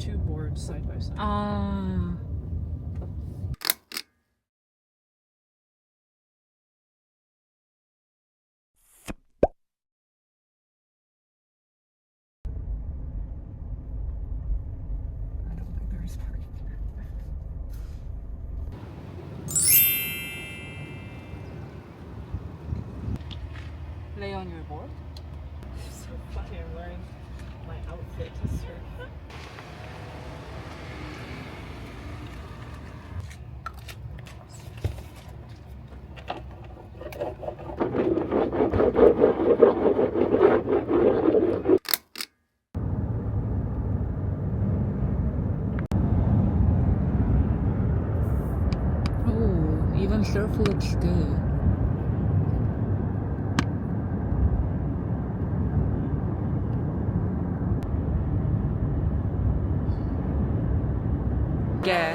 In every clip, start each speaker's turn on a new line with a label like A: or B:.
A: two boards side by side.
B: 아.
A: I don't think there is parking.
B: Lay on your board.
A: It's so funny. I'm wearing my outfit to surf.
B: Oh, even surf looks good. Yeah.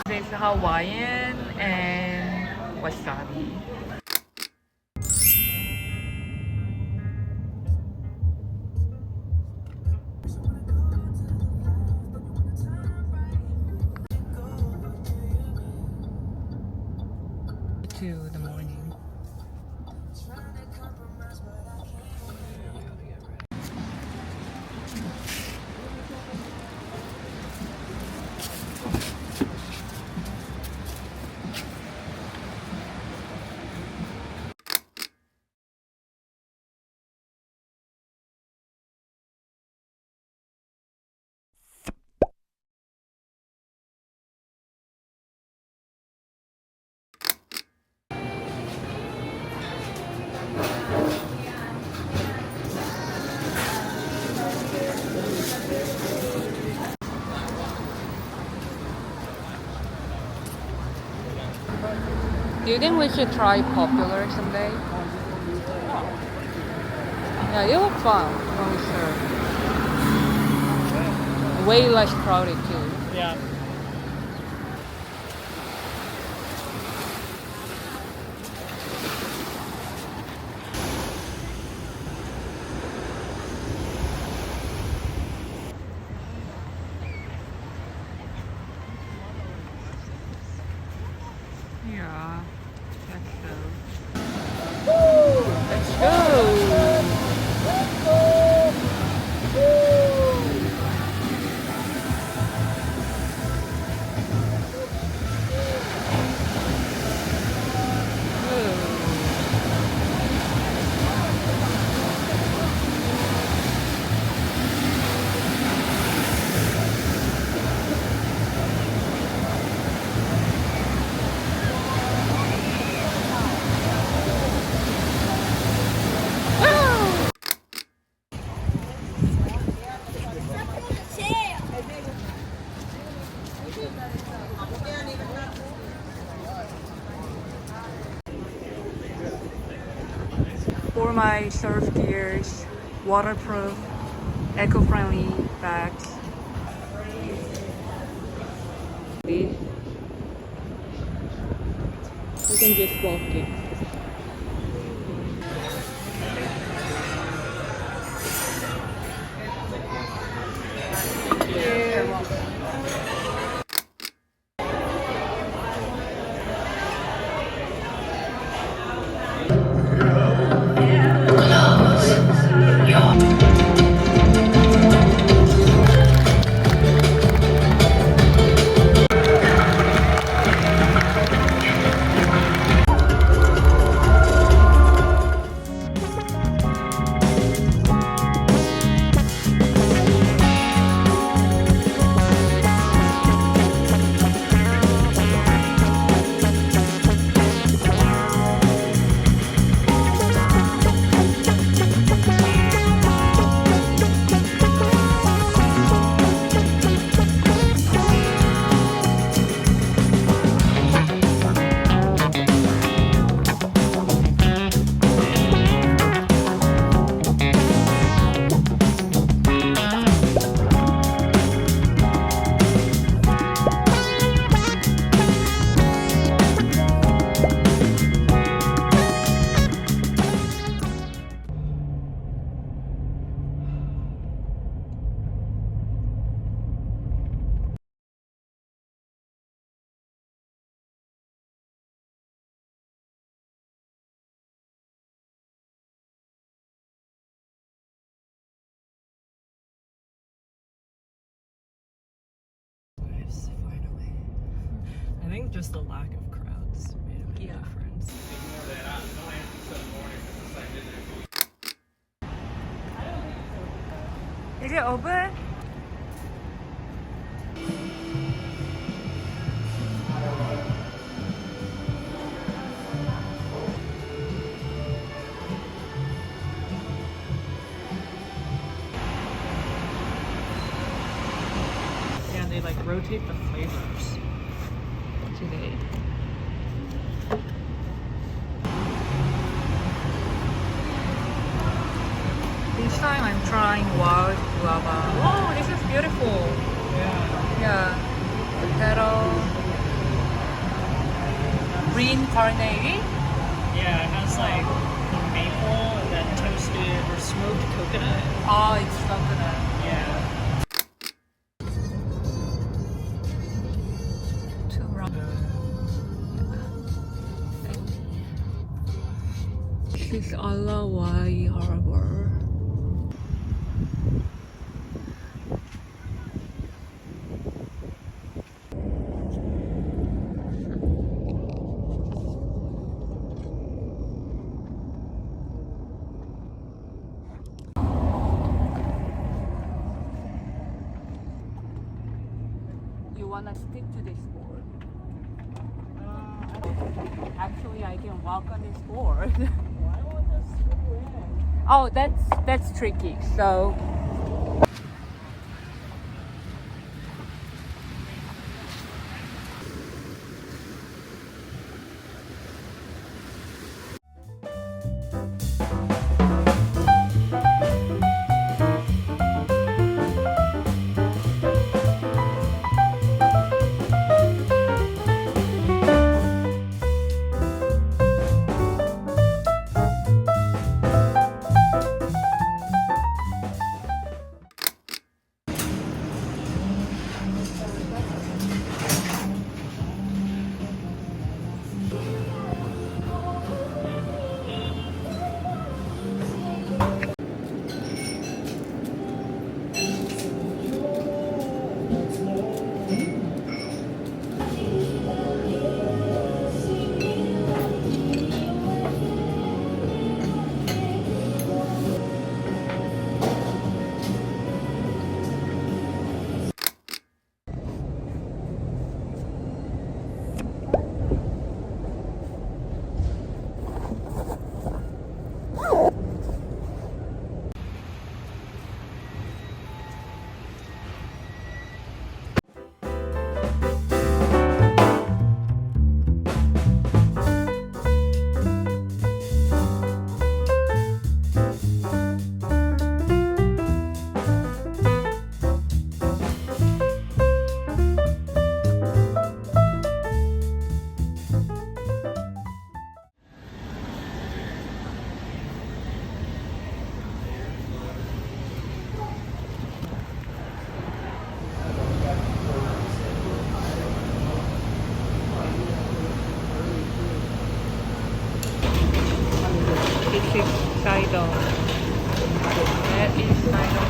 B: This is Hawaiian and wasabi. To the morning. Do you think we should try Popular someday? Yeah, it look fun when we surf. Way less crowded too.
A: Yeah.
B: Yeah, let's go. Let's go! For my surf gears, waterproof, eco-friendly bags. We can just walk in.
A: course, finally. I think just the lack of crowds made a big difference.
B: Is it open?
A: Yeah, they like rotate the flavors today.
B: This time I'm trying wild guava. Oh, this is beautiful.
A: Yeah.
B: Yeah. The petal. Green carnation.
A: Yeah, it has like maple and then toasted or smoked coconut.
B: Oh, it's coconut.
A: Yeah.
B: Two round. This is Alawai Harbor. You wanna stick to this board? Actually, I can walk on this board.
A: Why won't this screw in?
B: Oh, that's tricky. So this is Sidon. That is Sidon.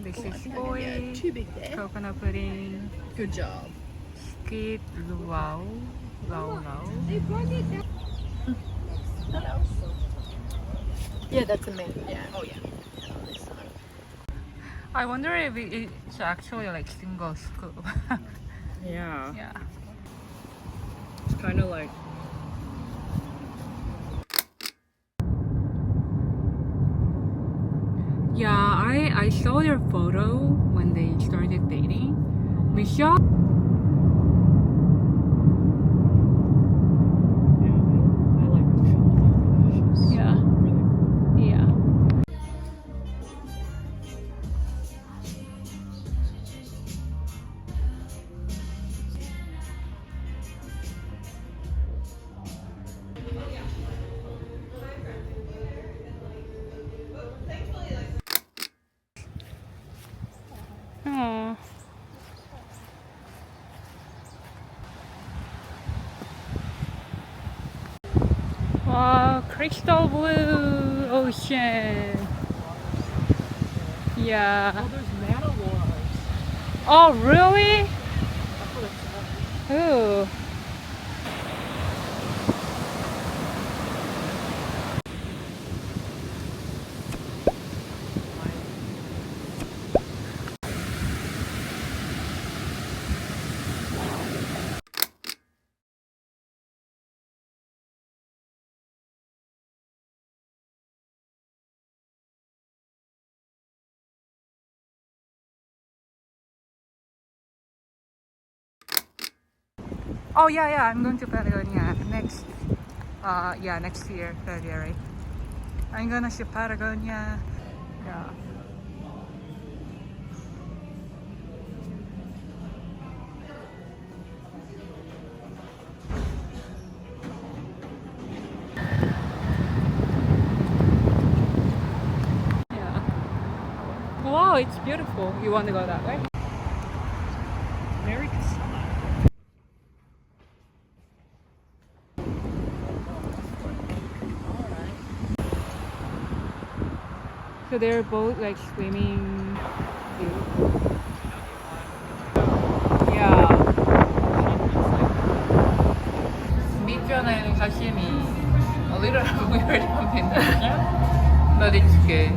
B: This is boy,
A: Too big there.
B: coconut pudding,
A: Good job.
B: skid luau, low.
C: Yeah, that's a man. Yeah. Oh yeah.
B: I wonder if it's actually like single scoop.
A: Yeah.
B: Yeah.
A: It's kind of like.
B: Yeah, I saw their photo when they started dating. Michelle.
A: I like Michelle. She's
B: Yeah.
A: really cool.
B: Yeah. Oh. Wow, crystal blue ocean. Yeah.
A: Oh, there's man-o-wars.
B: Oh, really?
A: That's what it says.
B: Ooh. Oh yeah, I'm going to Patagonia next. Next year, February. I'm gonna ship Patagonia. Yeah. Yeah. Wow, it's beautiful. You want to go that way?
A: Merry Christmas.
B: So they're both like swimming. Yeah. Beach sashimi. A little weird combination, but it's good.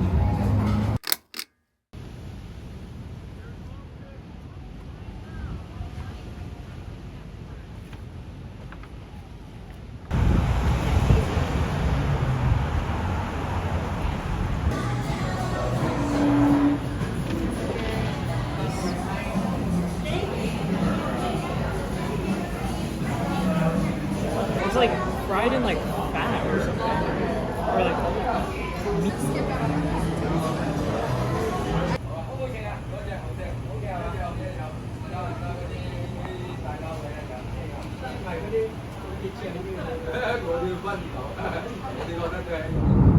A: It's like fried in like fat or something. Or like meat.
D: Của đi phân. Thì còn đất này.